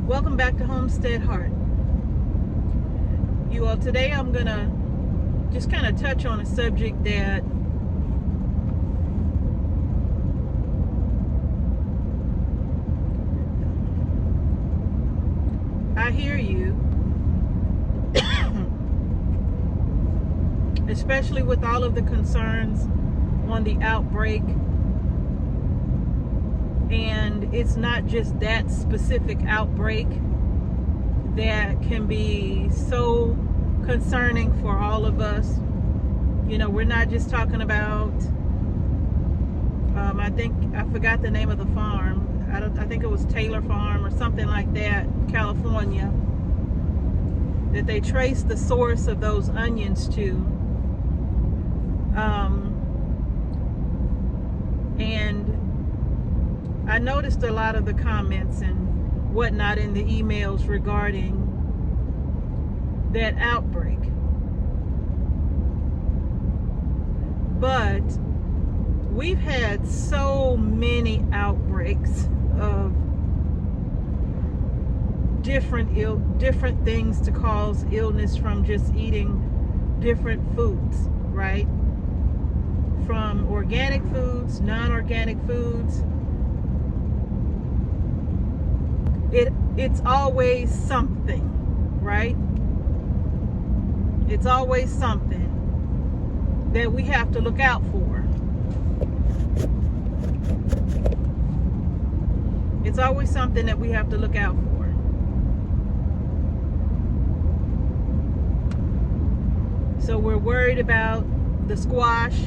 Welcome back to Homestead Heart. You all, today I'm gonna just kind of touch on a subject that I hear you, especially with all of the concerns on the outbreak. And it's not just that specific outbreak that can be so concerning for all of us. You know, we're not just talking about, I forgot the name of the farm. I think it was Taylor Farm or something like that, California, that they traced the source of those onions to. And I noticed a lot of the comments and whatnot in the emails regarding that outbreak. But we've had so many outbreaks of different things to cause illness from just eating different foods, right? From organic foods, non-organic foods. It's always something, right? It's always something that we have to look out for. It's always something that we have to look out for. So we're worried about the squash.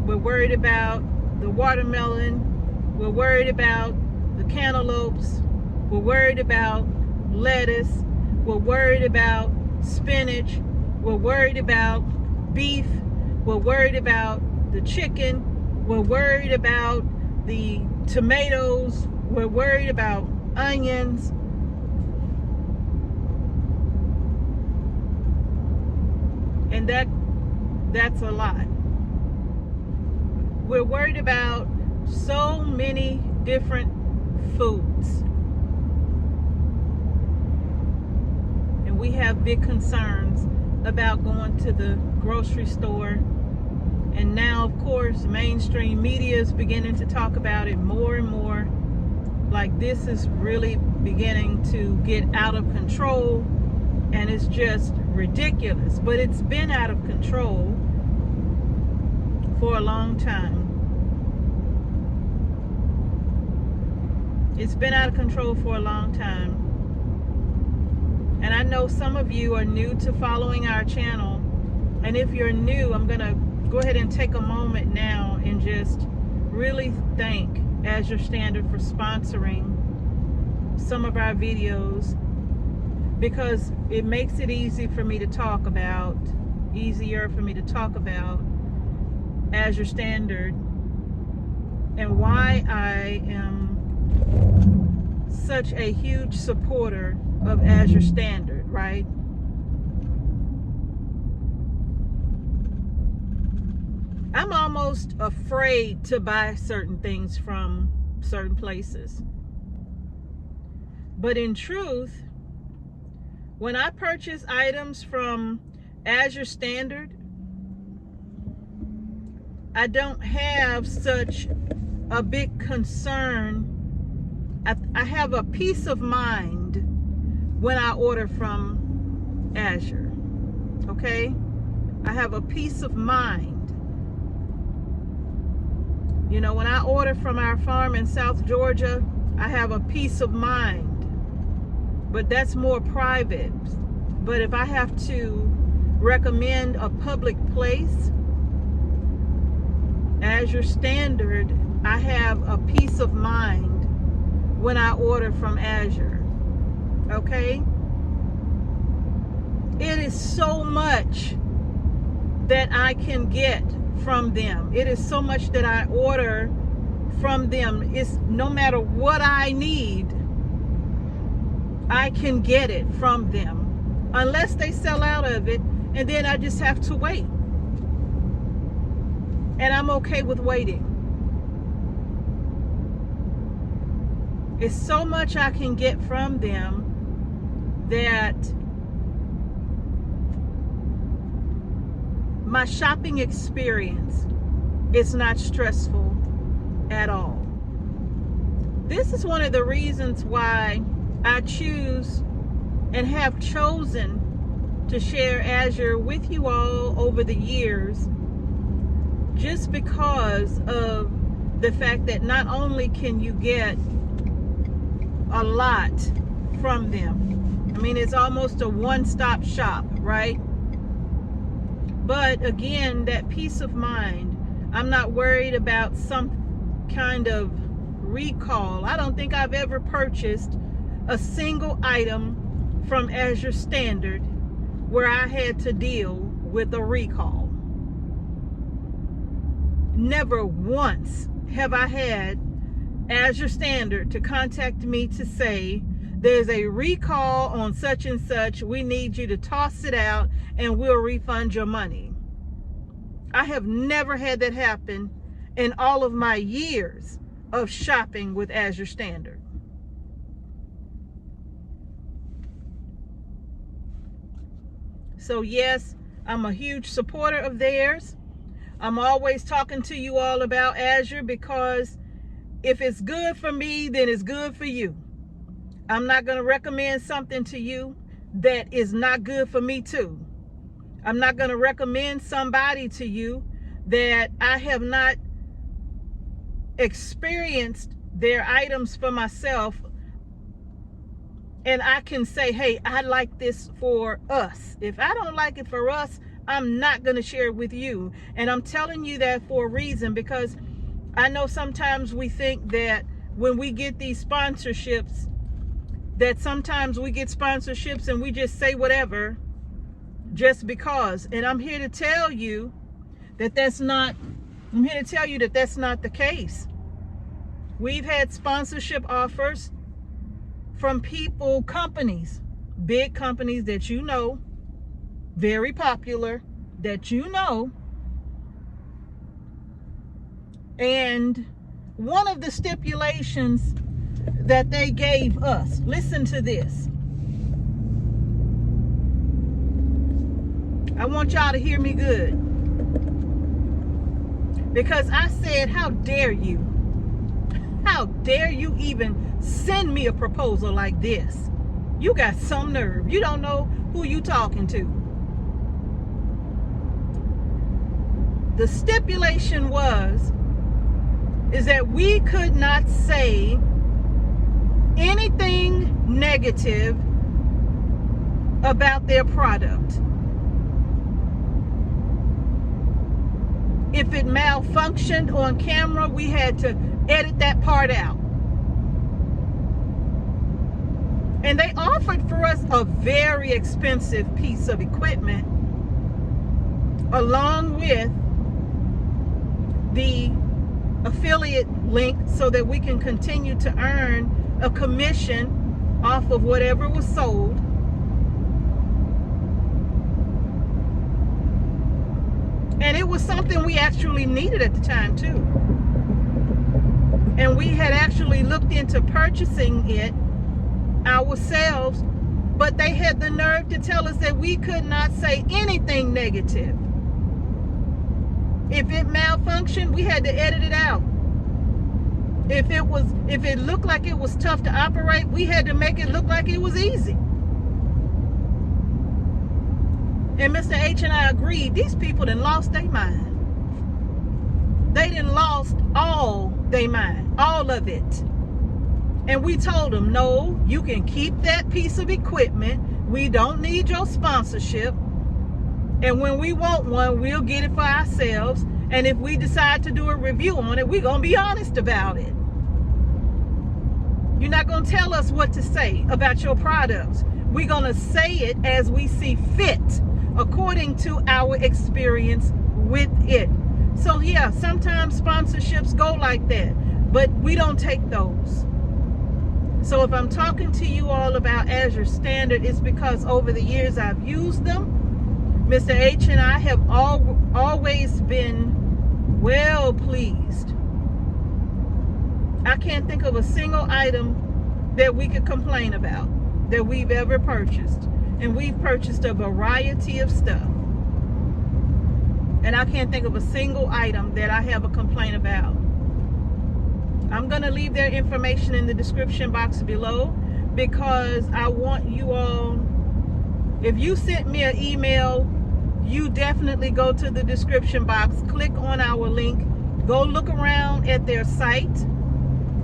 We're worried about the watermelon. We're worried about the cantaloupes. We're worried about lettuce. We're worried about spinach. We're worried about beef. We're worried about the chicken. We're worried about the tomatoes. We're worried about onions. And that's a lot. We're worried about so many different foods. And we have big concerns about going to the grocery store. And now, of course, mainstream media is beginning to talk about it more and more. Like, this is really beginning to get out of control. And it's just ridiculous. But it's been out of control for a long time. It's been out of control for a long time. And I know some of you are new to following our channel. And if you're new, I'm going to go ahead and take a moment now and just really thank Azure Standard for sponsoring some of our videos, because it makes it easier for me to talk about Azure Standard and why I am such a huge supporter of Azure Standard, right? I'm almost afraid to buy certain things from certain places. But in truth, when I purchase items from Azure Standard, I don't have such a big concern. I have a peace of mind when I order from Azure, okay? I have a peace of mind. You know, when I order from our farm in South Georgia, I have a peace of mind. But that's more private. But if I have to recommend a public place, Azure Standard, I have a peace of mind when I order from Azure. Okay? It is so much that I can get from them. It is so much that I order from them. It's no matter what I need, I can get it from them, unless they sell out of it, and then I just have to wait. And I'm okay with waiting. It's so much I can get from them that my shopping experience is not stressful at all. This is one of the reasons why I choose and have chosen to share Azure with you all over the years, just because of the fact that not only can you get a lot from them, I mean, it's almost a one-stop shop, right? But again, that peace of mind, I'm not worried about some kind of recall. I don't think I've ever purchased a single item from Azure Standard where I had to deal with a recall. Never once have I had Azure Standard to contact me to say, there's a recall on such and such, we need you to toss it out and we'll refund your money. I have never had that happen in all of my years of shopping with Azure Standard. So yes, I'm a huge supporter of theirs. I'm always talking to you all about Azure, because if it's good for me, then it's good for you. I'm not going to recommend something to you that is not good for me too. I'm not going to recommend somebody to you that I have not experienced their items for myself, and I can say, hey, I like this for us. If I don't like it for us, I'm not going to share it with you. And I'm telling you that for a reason, because I know sometimes we think that when we get these sponsorships, that sometimes we get sponsorships and we just say whatever just because. And I'm here to tell you that that's not the case. We've had sponsorship offers from people, companies, big companies that you know, very popular, that you know. And one of the stipulations that they gave us, listen to this. I want y'all to hear me good, because I said, how dare you? How dare you even send me a proposal like this? You got some nerve. You don't know who you talking to. The stipulation is that we could not say anything negative about their product. If it malfunctioned on camera, we had to edit that part out. And they offered for us a very expensive piece of equipment along with the affiliate link so that we can continue to earn a commission off of whatever was sold. And it was something we actually needed at the time too. And we had actually looked into purchasing it ourselves, but they had the nerve to tell us that we could not say anything negative. If it malfunctioned, we had to edit it out. If it looked like it was tough to operate, we had to make it look like it was easy. And Mr. H and I agreed, these people done lost their mind. They done lost all their mind, all of it. And we told them, no, you can keep that piece of equipment. We don't need your sponsorship. And when we want one, we'll get it for ourselves. And if we decide to do a review on it, we're going to be honest about it. You're not going to tell us what to say about your products. We're going to say it as we see fit, according to our experience with it. So yeah, sometimes sponsorships go like that, but we don't take those. So if I'm talking to you all about Azure Standard, it's because over the years I've used them. Mr. H and I have always been well pleased. I can't think of a single item that we could complain about that we've ever purchased. And we've purchased a variety of stuff. And I can't think of a single item that I have a complaint about. I'm going to leave their information in the description box below, because I want you all, if you sent me an email, you definitely go to the description box, click on our link, go look around at their site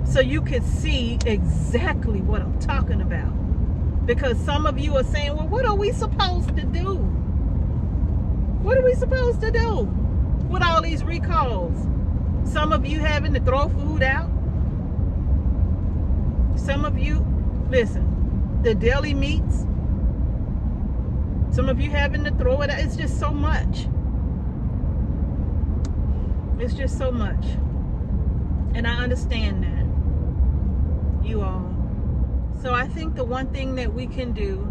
so you can see exactly what I'm talking about. Because some of you are saying, well, what are we supposed to do? What are we supposed to do with all these recalls? Some of you having to throw food out. Some of you, listen, the deli meats. Some of you having to throw it out. It's just so much. It's just so much. And I understand that, you all. So I think the one thing that we can do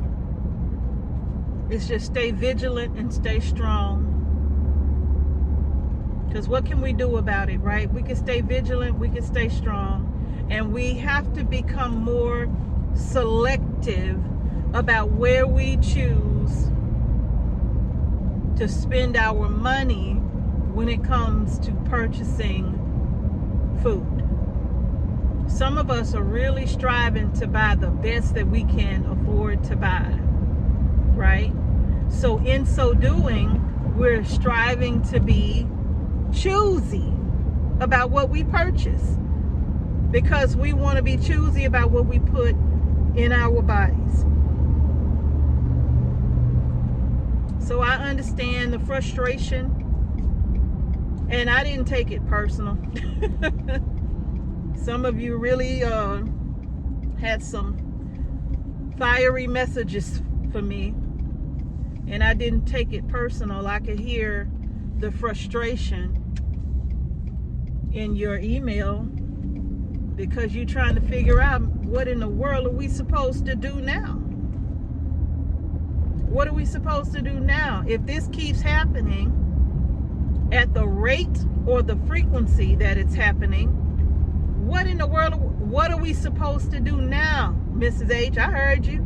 is just stay vigilant and stay strong. Because what can we do about it, right? We can stay vigilant, we can stay strong. And we have to become more selective about where we choose to spend our money when it comes to purchasing food. Some of us are really striving to buy the best that we can afford to buy, right? So in so doing, we're striving to be choosy about what we purchase, because we want to be choosy about what we put in our bodies. So I understand the frustration, and I didn't take it personal. Some of you really had some fiery messages for me, and I didn't take it personal. I could hear the frustration in your email, because you're trying to figure out, what in the world are we supposed to do now? What are we supposed to do now? If this keeps happening at the rate or the frequency that it's happening, what in the world, what are we supposed to do now, Mrs. H? I heard you.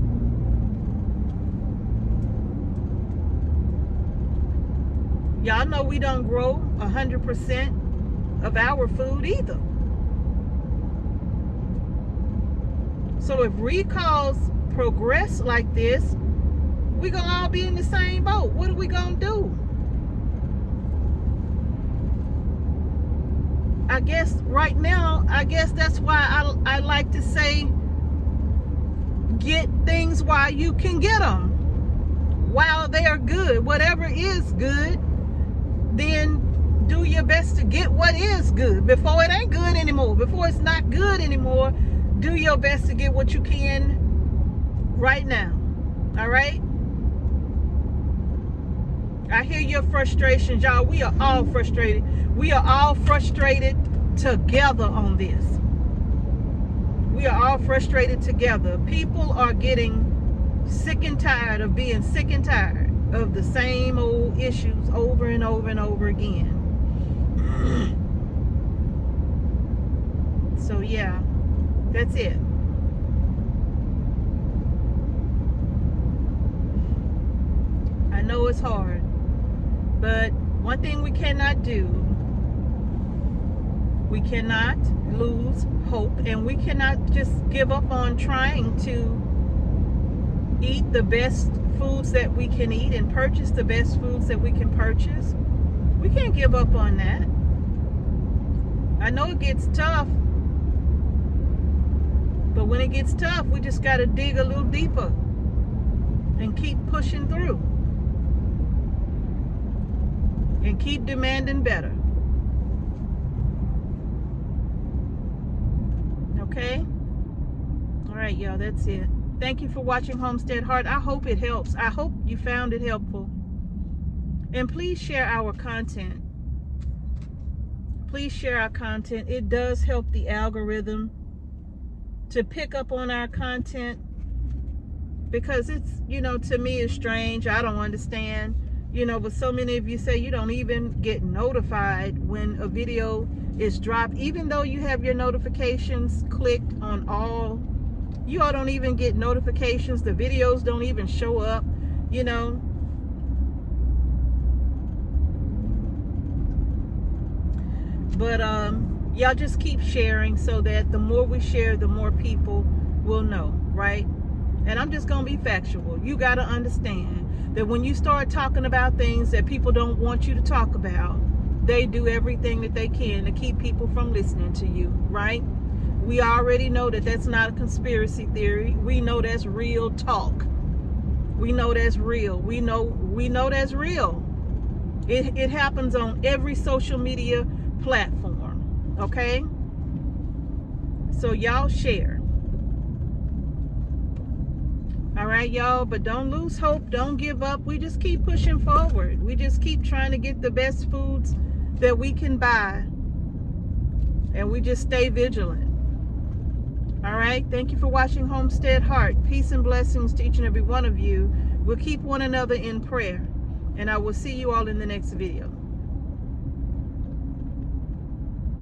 Y'all know we don't grow 100% of our food either. So if recalls progress like this, we're going to all be in the same boat. What are we going to do? I guess right now, I guess that's why I like to say, get things while you can get them, while they are good. Whatever is good, then do your best to get what is good before it ain't good anymore, before it's not good anymore. Do your best to get what you can right now. All right? I hear your frustrations, y'all. We are all frustrated. We are all frustrated together on this. We are all frustrated together. People are getting sick and tired of being sick and tired of the same old issues over and over and over again. So yeah, that's it. I know it's hard, but one thing we cannot do, we cannot lose hope, and we cannot just give up on trying to eat the best foods that we can eat and purchase the best foods that we can purchase. We can't give up on that. I know it gets tough, but when it gets tough, we just got to dig a little deeper and keep pushing through and keep demanding better. Okay? All right, y'all, that's it. Thank you for watching Homestead Heart. I hope it helps. I hope you found it helpful. And please share our content. Please share our content. It does help the algorithm to pick up on our content, because it's, you know, to me it's strange. I don't understand, you know, but so many of you say you don't even get notified when a video is dropped, even though you have your notifications clicked on all You all don't even get notifications. The videos don't even show up, you know. But y'all just keep sharing, so that the more we share, the more people will know, right? And I'm just gonna be factual. You gotta understand that when you start talking about things that people don't want you to talk about, they do everything that they can to keep people from listening to you, right? We already know that that's not a conspiracy theory. We know that's real talk. We know that's real. We know that's real. It happens on every social media platform, okay? So y'all share. All right, y'all, but don't lose hope. Don't give up. We just keep pushing forward. We just keep trying to get the best foods that we can buy. And we just stay vigilant. All right, thank you for watching Homestead Heart. Peace and blessings to each and every one of you. We'll keep one another in prayer. And I will see you all in the next video.